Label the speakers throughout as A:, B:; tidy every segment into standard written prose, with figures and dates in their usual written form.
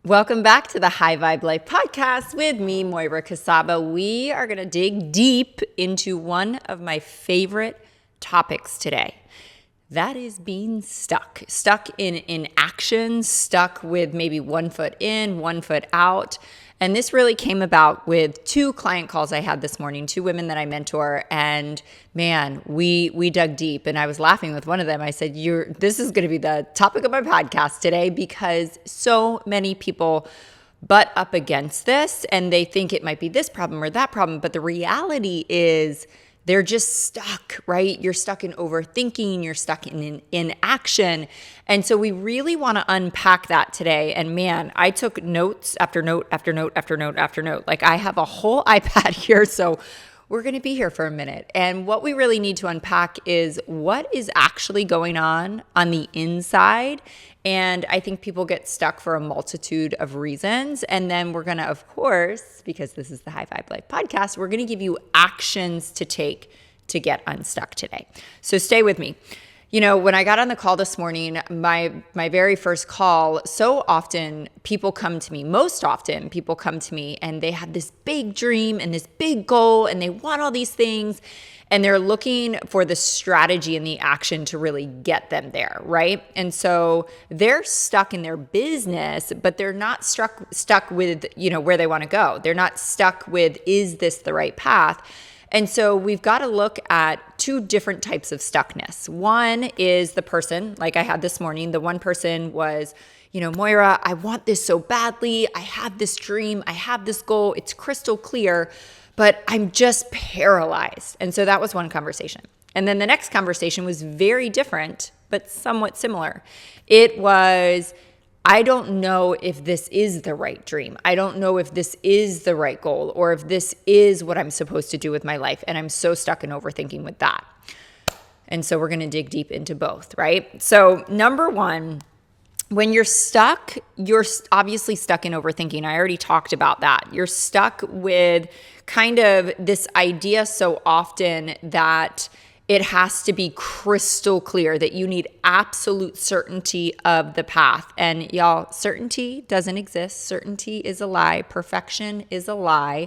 A: Welcome back to the High Vibe Life podcast with me, Moira Casaba. We are going to dig deep into one of my favorite topics today. That is being stuck. Stuck in action, stuck with maybe 1 foot in, 1 foot out. And this really came about with 2 client calls I had this morning, 2 women that I mentor. And man, we dug deep. And I was laughing with one of them. I said, this is going to be the topic of my podcast today because so many people butt up against this and they think it might be this problem or that problem. But the reality is they're just stuck, right? You're stuck in overthinking, you're stuck in inaction. And so we really want to unpack that today. And man, I took notes after note after note after note after note. Like I have a whole iPad here, so we're going to be here for a minute. And what we really need to unpack is what is actually going on the inside. And I think people get stuck for a multitude of reasons. And then we're going to, of course, because this is the High Vibe Life podcast, we're going to give you actions to take to get unstuck today. So stay with me. You know, when I got on the call this morning, my very first call, so often people come to me, most often people come to me and they have this big dream and this big goal and they want all these things and they're looking for the strategy and the action to really get them there, right? And so they're stuck in their business, but they're not stuck with, where they want to go. They're not stuck with, is this the right path? And so we've got to look at 2 different types of stuckness. One is the person, like I had this morning. The one person was, Moira, I want this so badly. I have this dream. I have this goal. It's crystal clear, but I'm just paralyzed. And so that was one conversation. And then the next conversation was very different, but somewhat similar. It was, I don't know if this is the right dream. I don't know if this is the right goal or if this is what I'm supposed to do with my life. And I'm so stuck in overthinking with that. And so we're going to dig deep into both, right? So number one, when you're stuck, you're obviously stuck in overthinking. I already talked about that. You're stuck with kind of this idea so often that it has to be crystal clear, that you need absolute certainty of the path. And y'all, certainty doesn't exist. Certainty is a lie. Perfection is a lie.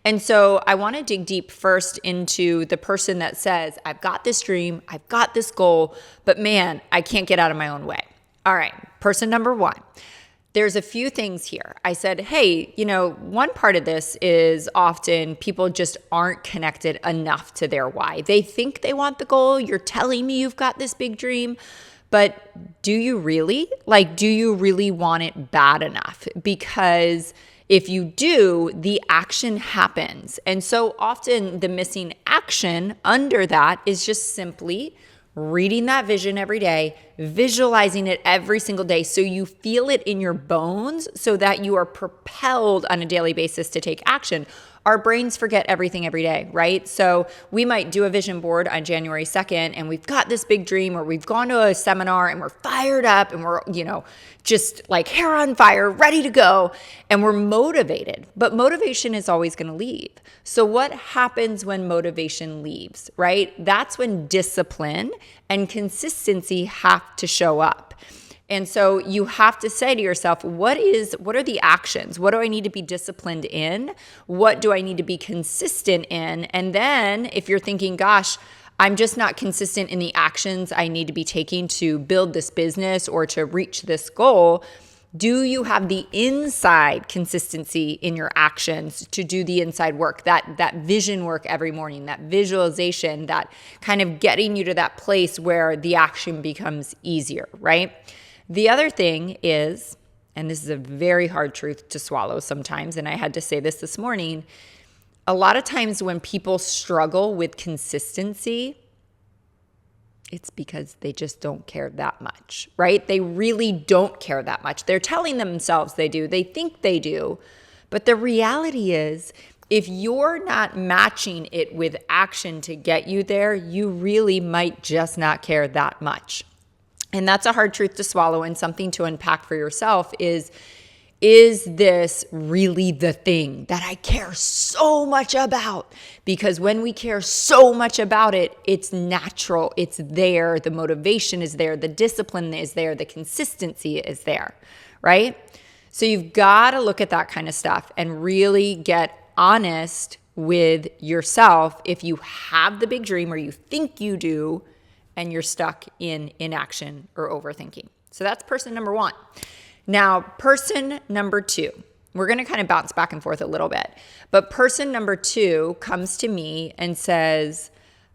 A: And so I want to dig deep first into the person that says, I've got this dream, I've got this goal, but man, I can't get out of my own way. All right, person number 1. There's a few things here. I said, hey, one part of this is often people just aren't connected enough to their why. They think they want the goal. You're telling me you've got this big dream, but do you really? Do you really want it bad enough? Because if you do, the action happens. And so often the missing action under that is just simply reading that vision every day, visualizing it every single day so you feel it in your bones so that you are propelled on a daily basis to take action. Our brains forget everything every day, right? So we might do a vision board on January 2nd and we've got this big dream, or we've gone to a seminar and we're fired up and we're, just like hair on fire, ready to go, and we're motivated. But motivation is always going to leave. So what happens when motivation leaves, right? That's when discipline and consistency have to show up. And so you have to say to yourself, what are the actions? What do I need to be disciplined in? What do I need to be consistent in? And then if you're thinking, gosh, I'm just not consistent in the actions I need to be taking to build this business or to reach this goal, do you have the inside consistency in your actions to do the inside work, that vision work every morning, that visualization, that kind of getting you to that place where the action becomes easier, right? The other thing is, and this is a very hard truth to swallow sometimes, and I had to say this morning, a lot of times when people struggle with consistency, it's because they just don't care that much, right? They really don't care that much. They're telling themselves they do. They think they do. But the reality is, if you're not matching it with action to get you there, you really might just not care that much. And that's a hard truth to swallow, and something to unpack for yourself is this really the thing that I care so much about? Because when we care so much about it, it's natural, it's there, the motivation is there, the discipline is there, the consistency is there, right? So you've got to look at that kind of stuff and really get honest with yourself if you have the big dream or you think you do and you're stuck in inaction or overthinking. So that's person number one. Now, person number two, we're going to kind of bounce back and forth a little bit, but person number two comes to me and says,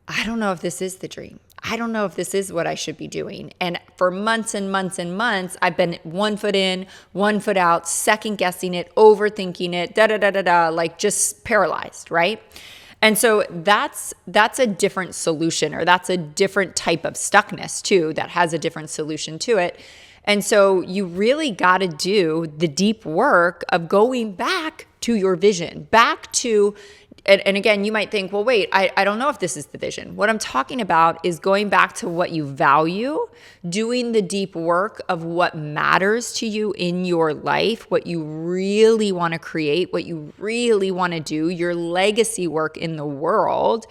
A: I don't know if this is the dream. I don't know if this is what I should be doing. And for months and months and months, I've been 1 foot in, 1 foot out, second guessing it, overthinking it, like just paralyzed, right? And so that's a different solution, or that's a different type of stuckness too, that has a different solution to it. And so you really got to do the deep work of going back to your vision, back to, and again, you might think, well, wait, I don't know if this is the vision. What I'm talking about is going back to what you value, doing the deep work of what matters to you in your life, what you really want to create, what you really want to do, your legacy work in the world.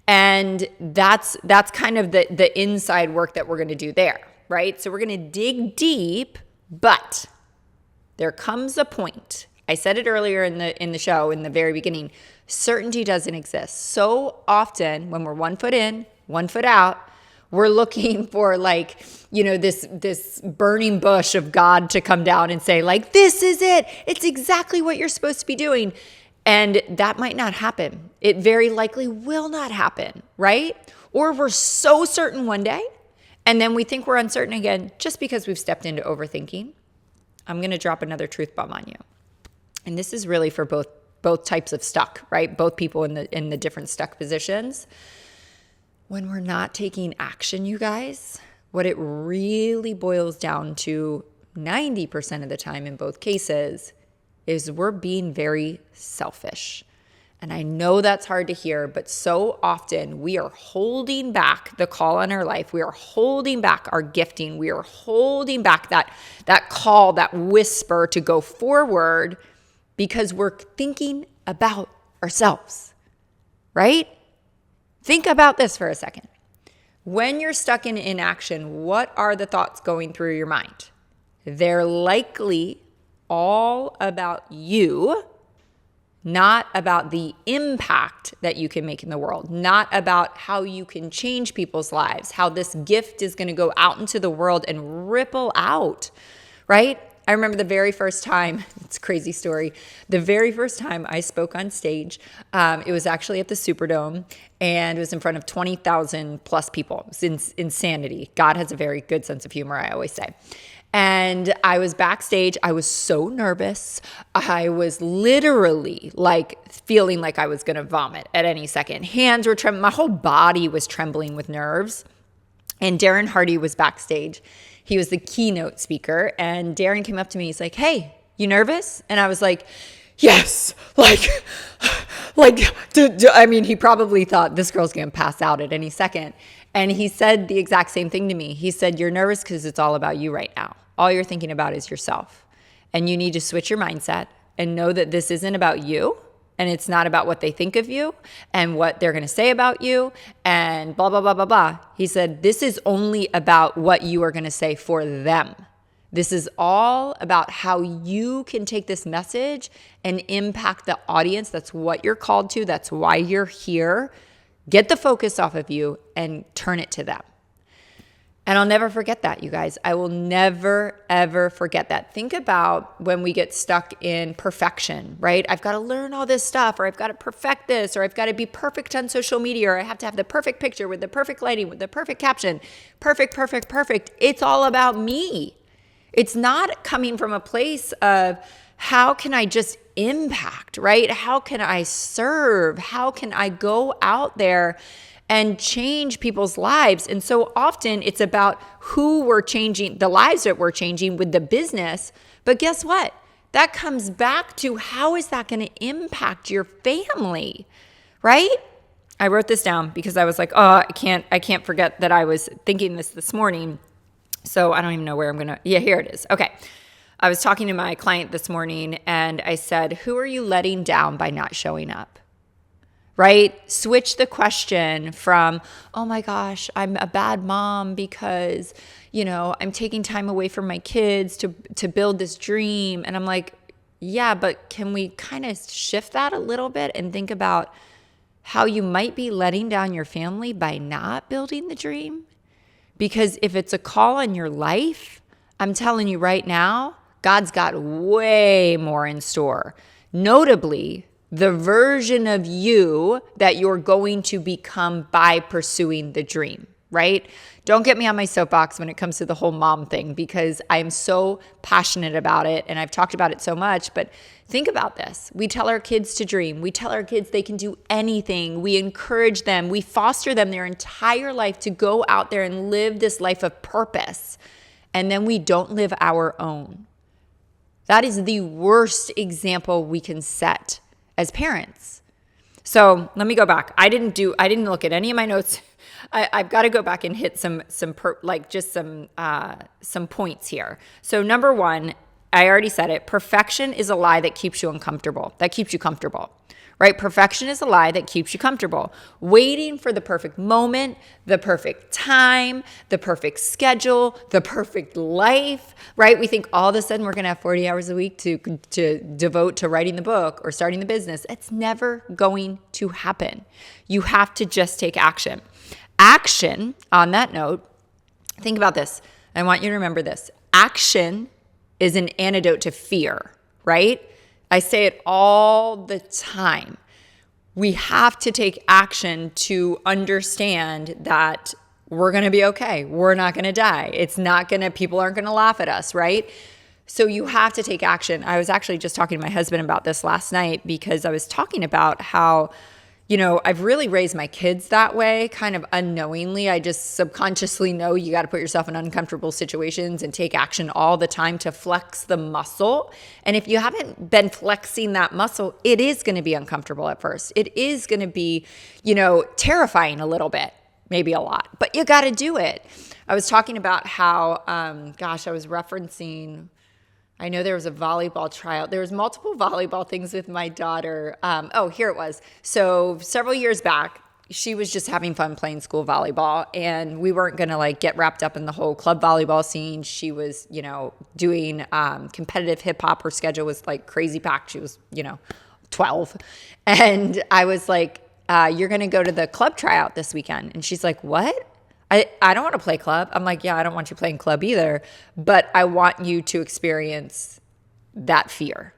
A: And that's kind of the inside work that we're going to do there, right? So we're going to dig deep, but there comes a point. I said it earlier in the show, in the very beginning, certainty doesn't exist. So often when we're 1 foot in, 1 foot out, we're looking for this burning bush of God to come down and say this is it. It's exactly what you're supposed to be doing. And that might not happen. It very likely will not happen, right? Or we're so certain one day, and then we think we're uncertain again just because we've stepped into overthinking. I'm going to drop another truth bomb on you. And this is really for both types of stuck, right? Both people in the different stuck positions. When we're not taking action, you guys, what it really boils down to 90% of the time in both cases is we're being very selfish. And I know that's hard to hear, but so often we are holding back the call on our life. We are holding back our gifting. We are holding back that call, that whisper to go forward because we're thinking about ourselves, right? Think about this for a second. When you're stuck in inaction, what are the thoughts going through your mind? They're likely all about you, not about the impact that you can make in the world, not about how you can change people's lives, how this gift is going to go out into the world and ripple out, right? I remember the very first time, it's a crazy story, the very first time I spoke on stage, it was actually at the Superdome, and it was in front of 20,000 plus people. It was insanity. God has a very good sense of humor, I always say. And I was backstage. I was so nervous. I was literally feeling like I was going to vomit at any second. Hands were trembling. My whole body was trembling with nerves. And Darren Hardy was backstage. He was the keynote speaker. And Darren came up to me. He's like, hey, you nervous? And I was like, yes. He probably thought this girl's going to pass out at any second. And he said the exact same thing to me. He said, you're nervous because it's all about you right now. All you're thinking about is yourself. And you need to switch your mindset and know that this isn't about you. And it's not about what they think of you and what they're going to say about you and blah, blah, blah, blah, blah. He said, this is only about what you are going to say for them. This is all about how you can take this message and impact the audience. That's what you're called to. That's why you're here. Get the focus off of you and turn it to them. And I'll never forget that, you guys. I will never, ever forget that. Think about when we get stuck in perfection, right? I've got to learn all this stuff, or I've got to perfect this, or I've got to be perfect on social media, or I have to have the perfect picture with the perfect lighting, with the perfect caption. Perfect, perfect, perfect. It's all about me. It's not coming from a place of how can I just impact, right? How can I serve? How can I go out there and change people's lives? And so often it's about who we're changing, the lives that we're changing with the business. But guess what? That comes back to how is that going to impact your family, right? I wrote this down because I was like, oh, I can't forget that I was thinking this morning. So I don't even know where I'm going to, yeah, here it is. Okay. I was talking to my client this morning and I said, who are you letting down by not showing up? right? Switch the question from, oh my gosh, I'm a bad mom because, I'm taking time away from my kids to build this dream. And I'm like, yeah, but can we kind of shift that a little bit and think about how you might be letting down your family by not building the dream? Because if it's a call on your life, I'm telling you right now, God's got way more in store. Notably, the version of you that you're going to become by pursuing the dream, right? Don't get me on my soapbox when it comes to the whole mom thing, because I'm so passionate about it and I've talked about it so much. But think about this. We tell our kids to dream. We tell our kids they can do anything. We encourage them. We foster them their entire life to go out there and live this life of purpose. And then we don't live our own. That is the worst example we can set as parents. So let me go back. I didn't look at any of my notes. I've got to go back and hit some points here. So number one, I already said it. Perfection is a lie that keeps you uncomfortable. That keeps you comfortable, right? Perfection is a lie that keeps you comfortable. Waiting for the perfect moment, the perfect time, the perfect schedule, the perfect life, right? We think all of a sudden we're going to have 40 hours a week to devote to writing the book or starting the business. It's never going to happen. You have to just take action. Action, on that note, think about this. I want you to remember this. Action is an antidote to fear, right? I say it all the time. We have to take action to understand that we're going to be okay. We're not going to die. People aren't going to laugh at us, right? So you have to take action. I was actually just talking to my husband about this last night because I was talking about how, I've really raised my kids that way, kind of unknowingly. I just subconsciously know you got to put yourself in uncomfortable situations and take action all the time to flex the muscle. And if you haven't been flexing that muscle, it is going to be uncomfortable at first. It is going to be, terrifying a little bit, maybe a lot, but you got to do it. I was talking about how, I was referencing, I know there was a volleyball tryout. There was multiple volleyball things with my daughter. Here it was. So several years back, she was just having fun playing school volleyball, and we weren't going to get wrapped up in the whole club volleyball scene. She was, doing competitive hip hop. Her schedule was crazy packed. She was, 12. And I was like, you're going to go to the club tryout this weekend. And she's like, what? I don't want to play club. I'm like, yeah, I don't want you playing club either, but I want you to experience that fear.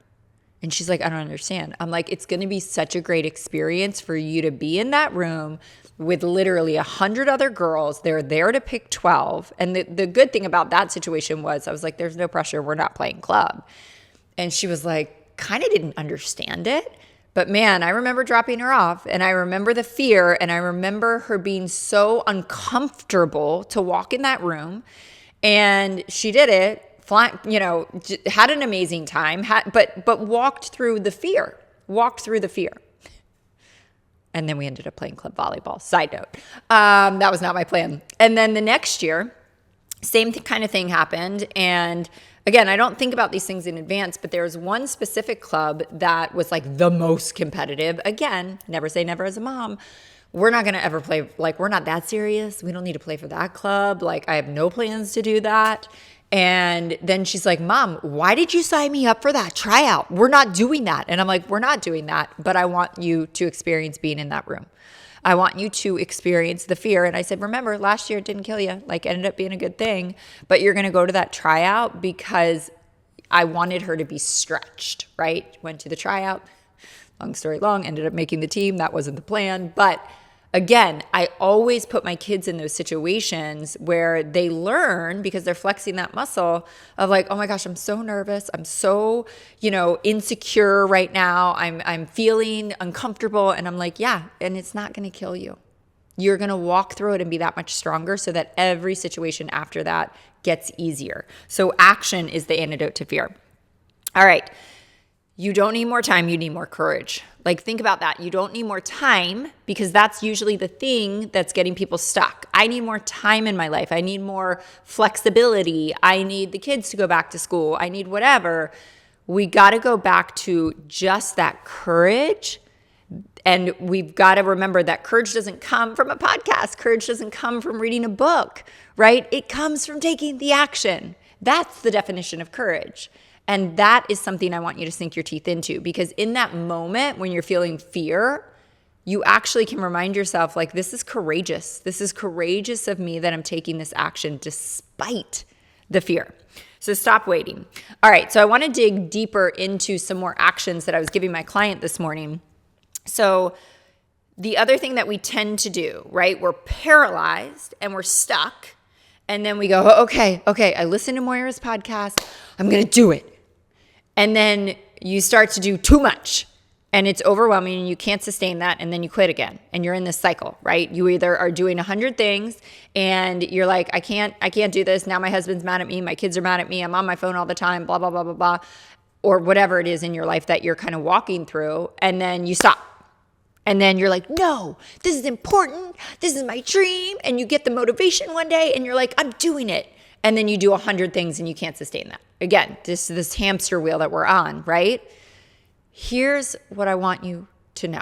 A: And she's like, I don't understand. I'm like, it's going to be such a great experience for you to be in that room with literally 100 other girls. They're there to pick 12. And the good thing about that situation was I was like, there's no pressure. We're not playing club. And she was like, kind of didn't understand it. But man, I remember dropping her off, and I remember the fear, and I remember her being so uncomfortable to walk in that room. And she did it, had an amazing time, but walked through the fear. And then we ended up playing club volleyball. Side note, that was not my plan. And then the next year, same kind of thing happened. And again, I don't think about these things in advance, but there was one specific club that was the most competitive. Again, never say never as a mom. We're not going to ever play, we're not that serious. We don't need to play for that club. I have no plans to do that. And then she's like, Mom, why did you sign me up for that tryout? We're not doing that. And I'm like, we're not doing that, but I want you to experience being in that room. I want you to experience the fear. And I said, remember, last year it didn't kill you. Ended up being a good thing. But you're going to go to that tryout because I wanted her to be stretched, right? Went to the tryout. Long story long, ended up making the team. That wasn't the plan. But again, I always put my kids in those situations where they learn because they're flexing that muscle of oh my gosh, I'm so nervous. I'm so, insecure right now. I'm feeling uncomfortable. And I'm like, yeah, and it's not going to kill you. You're going to walk through it and be that much stronger so that every situation after that gets easier. So action is the antidote to fear. All right. You don't need more time, you need more courage. Think about that. You don't need more time because that's usually the thing that's getting people stuck. I need more time in my life. I need more flexibility. I need the kids to go back to school. I need whatever. We got to go back to just that courage And we've got to remember that courage doesn't come from a podcast. Courage doesn't come from reading a book, right? It comes from taking the action. That's the definition of courage. And that is something I want you to sink your teeth into, because in that moment when you're feeling fear, you actually can remind yourself, like, this is courageous. This is courageous of me that I'm taking this action despite the fear. So stop waiting. All right, so I want to dig deeper into some more actions that I was giving my client this morning. So the other thing that we tend to do, right? We're paralyzed and we're stuck. And then we go, okay, I listened to Moira's podcast. I'm going to do it. And then you start to do too much and it's overwhelming and you can't sustain that. And then you quit again and you're in this cycle, right? You either are doing 100 things and you're like, I can't do this. Now my husband's mad at me. My kids are mad at me. I'm on my phone all the time, blah, blah, blah, blah, blah. Or whatever it is in your life that you're kind of walking through. And then you stop. And then you're like, no, this is important. This is my dream. And you get the motivation one day and you're like, I'm doing it. And then you do 100 things and you can't sustain that. Again, this hamster wheel that we're on, right? Here's what I want you to know.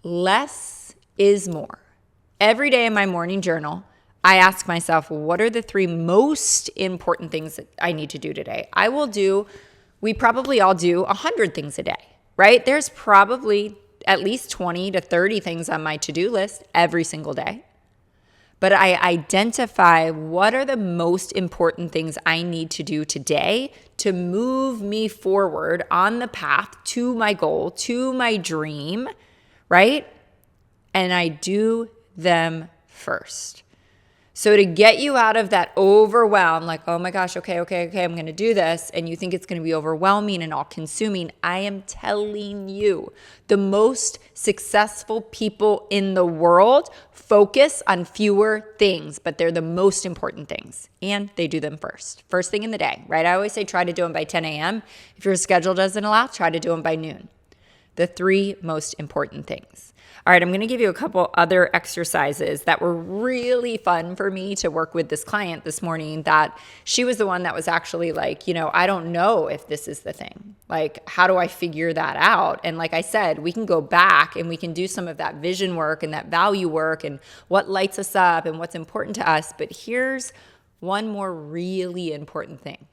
A: Less is more. Every day in my morning journal, I ask myself, what are the 3 most important things that I need to do today? We probably all do 100 things a day, right? There's probably at least 20 to 30 things on my to-do list every single day. But I identify what are the most important things I need to do today to move me forward on the path to my goal, to my dream, right? And I do them first. So to get you out of that overwhelm, like, oh my gosh, okay, I'm going to do this, and you think it's going to be overwhelming and all-consuming, I am telling you, the most successful people in the world focus on fewer things, but they're the most important things, and they do them first thing in the day, right? I always say try to do them by 10 a.m. If your schedule doesn't allow, try to do them by noon. The 3 most important things. All right, I'm going to give you a couple other exercises that were really fun for me to work with this client this morning, that she was the one that was actually like, I don't know if this is the thing. Like, how do I figure that out? And like I said, we can go back and we can do some of that vision work and that value work and what lights us up and what's important to us. But here's one more really important thing.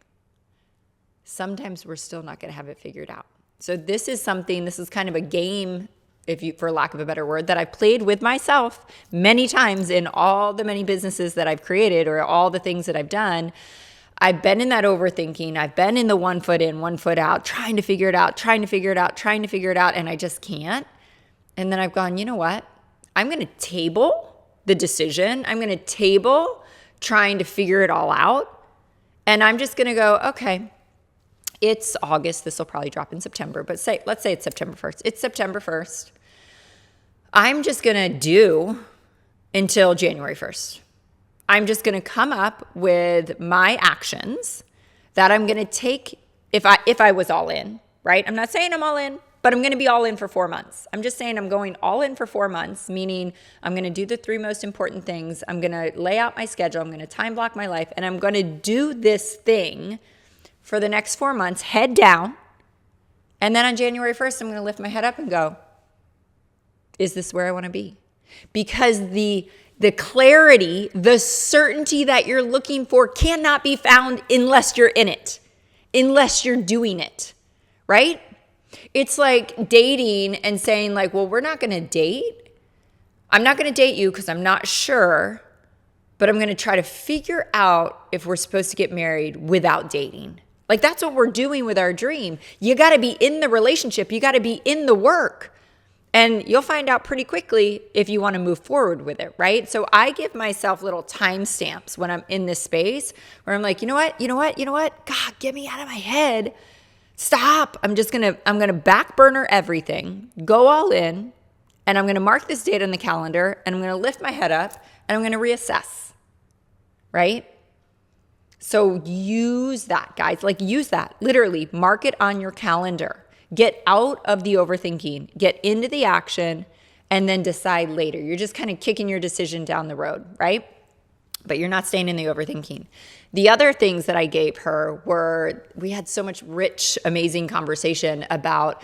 A: Sometimes we're still not going to have it figured out. So this is kind of a game, for lack of a better word, that I've played with myself many times in all the many businesses that I've created or all the things that I've done. I've been in that overthinking. I've been in the 1 foot in, 1 foot out, trying to figure it out, and I just can't. And then I've gone, you know what? I'm going to table the decision. I'm going to table trying to figure it all out. And I'm just going to go, okay, it's August. This will probably drop in September, but let's say it's September 1st. It's September 1st. I'm just going to do until January 1st. I'm just going to come up with my actions that I'm going to take if I was all in, right? I'm not saying I'm all in, but I'm going to be all in for 4 months. I'm just saying I'm going all in for 4 months, meaning I'm going to do the 3 most important things. I'm going to lay out my schedule. I'm going to time block my life, and I'm going to do this thing for the next 4 months, head down. And then on January 1st, I'm going to lift my head up and go, is this where I want to be? Because the clarity, the certainty that you're looking for cannot be found unless you're in it, unless you're doing it, right? It's like dating and saying like, well, we're not going to date. I'm not going to date you because I'm not sure, but I'm going to try to figure out if we're supposed to get married without dating. Like, that's what we're doing with our dream. You got to be in the relationship. You got to be in the work. And you'll find out pretty quickly if you want to move forward with it, right? So I give myself little timestamps when I'm in this space where I'm like, you know what? God, get me out of my head. Stop. I'm going to back burner everything, go all in, and I'm going to mark this date on the calendar, and I'm going to lift my head up, and I'm going to reassess, right? So use that, guys. Like, use that. Literally, mark it on your calendar. Get out of the overthinking. Get into the action, and then decide later. You're just kind of kicking your decision down the road, right? But you're not staying in the overthinking. The other things that I gave her were, we had so much rich, amazing conversation about,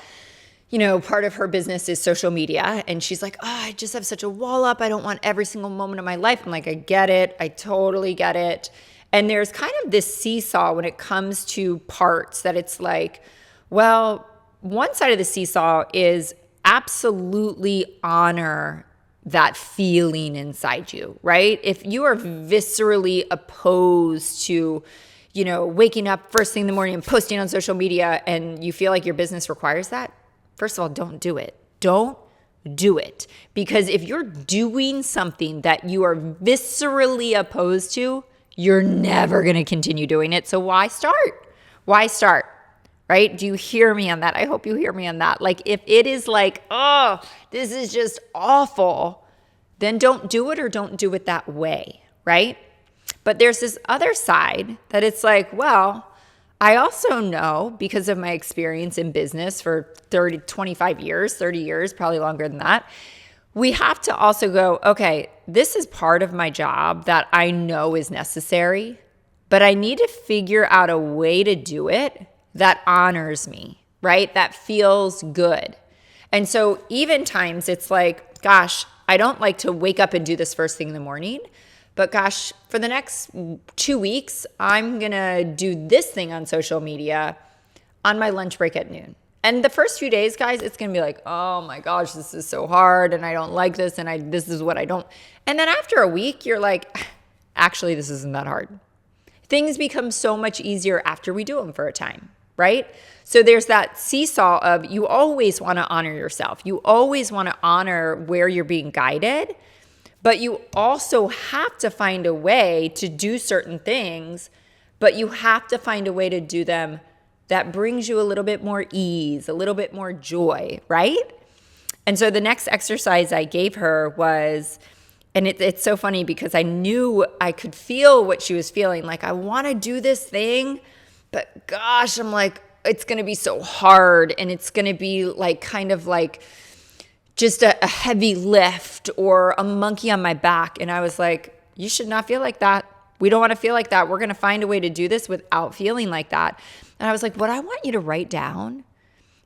A: part of her business is social media. And she's like, oh, I just have such a wall up. I don't want every single moment of my life. I'm like, I get it. I totally get it. And there's kind of this seesaw when it comes to parts that it's like, well, one side of the seesaw is absolutely honor that feeling inside you, right? If you are viscerally opposed to, waking up first thing in the morning and posting on social media and you feel like your business requires that, first of all, don't do it. Don't do it. Because if you're doing something that you are viscerally opposed to, you're never going to continue doing it. So why start? Why start? Right? Do you hear me on that? I hope you hear me on that. Like if it is like, oh, this is just awful, then don't do it or don't do it that way, right? But there's this other side that it's like, well, I also know because of my experience in business for 25 years, 30 years, probably longer than that, we have to also go, okay, this is part of my job that I know is necessary, but I need to figure out a way to do it that honors me, right? That feels good. And so even times it's like, gosh, I don't like to wake up and do this first thing in the morning, but gosh, for the next 2 weeks, I'm going to do this thing on social media on my lunch break at noon. And the first few days, guys, it's going to be like, oh my gosh, this is so hard and I don't like this and this is what I don't. And then after a week, you're like, actually, this isn't that hard. Things become so much easier after we do them for a time, right? So there's that seesaw of you always want to honor yourself. You always want to honor where you're being guided, but you also have to find a way to do certain things, but you have to find a way to do them that brings you a little bit more ease, a little bit more joy, right? And so the next exercise I gave her was, and it's so funny because I knew I could feel what she was feeling. Like, I want to do this thing, but gosh, I'm like, it's going to be so hard and it's going to be like kind of like just a heavy lift or a monkey on my back. And I was like, you should not feel like that. We don't want to feel like that. We're going to find a way to do this without feeling like that. And I was like, what I want you to write down,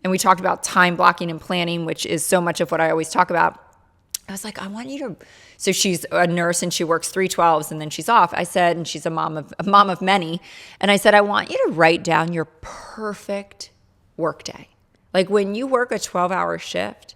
A: and we talked about time blocking and planning, which is so much of what I always talk about. I was like, I want you to, so she's a nurse and she works 3/12s and then she's off. I said, and she's a mom of many. And I said, I want you to write down your perfect workday. Like when you work a 12-hour shift,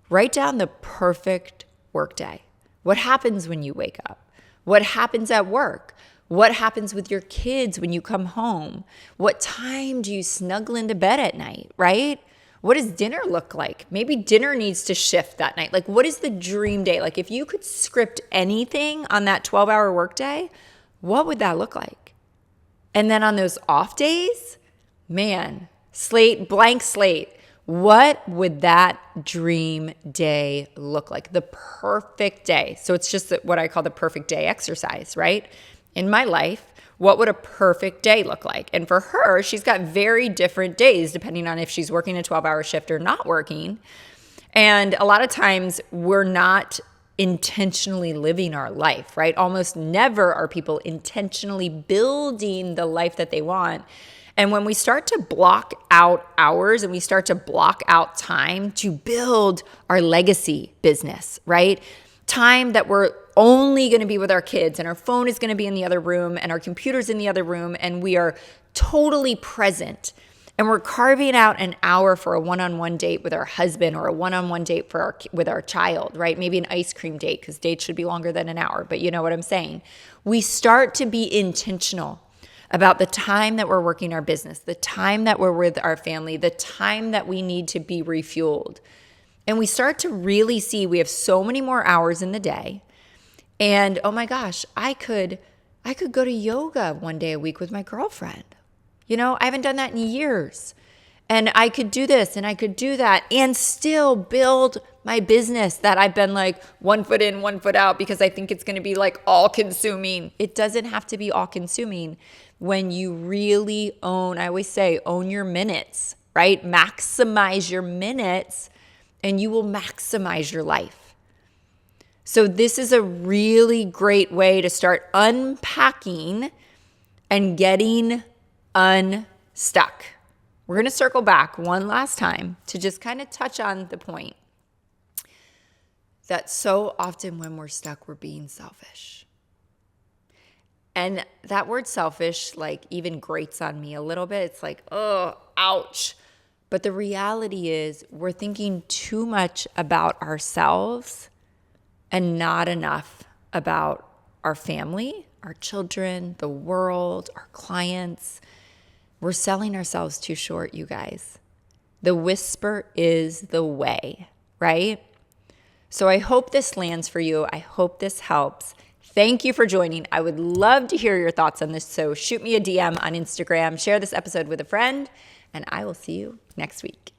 A: write down the perfect workday. What happens when you wake up? What happens at work? What happens with your kids when you come home? What time do you snuggle into bed at night, right? What does dinner look like? Maybe dinner needs to shift that night. Like, what is the dream day? Like, if you could script anything on that 12-hour workday, what would that look like? And then on those off days, man, blank slate. What would that dream day look like? The perfect day. So it's just what I call the perfect day exercise, right? In my life, what would a perfect day look like? And for her, she's got very different days depending on if she's working a 12-hour shift or not working. And a lot of times we're not intentionally living our life, right? Almost never are people intentionally building the life that they want. And when we start to block out hours and we start to block out time to build our legacy business, right? Time that we're only going to be with our kids and our phone is going to be in the other room and our computer's in the other room and we are totally present and we're carving out an hour for a one-on-one date with our husband or a one-on-one date with our child, right? Maybe an ice cream date because dates should be longer than an hour, but you know what I'm saying. We start to be intentional about the time that we're working our business, the time that we're with our family, the time that we need to be refueled. And we start to really see we have so many more hours in the day. And oh my gosh, I could go to yoga one day a week with my girlfriend. You know, I haven't done that in years. And I could do this and I could do that and still build my business that I've been like 1 foot in, 1 foot out because I think it's going to be like all consuming. It doesn't have to be all consuming when you really I always say, own your minutes, right? Maximize your minutes and you will maximize your life. So this is a really great way to start unpacking and getting unstuck. we're going to circle back one last time to just kind of touch on the point that so often when we're stuck, we're being selfish. And that word selfish, like, even grates on me a little bit. It's like, oh, ouch. But the reality is we're thinking too much about ourselves and not enough about our family, our children, the world, our clients. We're selling ourselves too short, you guys. The whisper is the way, right? So I hope this lands for you. I hope this helps. Thank you for joining. I would love to hear your thoughts on this. So shoot me a DM on Instagram, share this episode with a friend, and I will see you next week.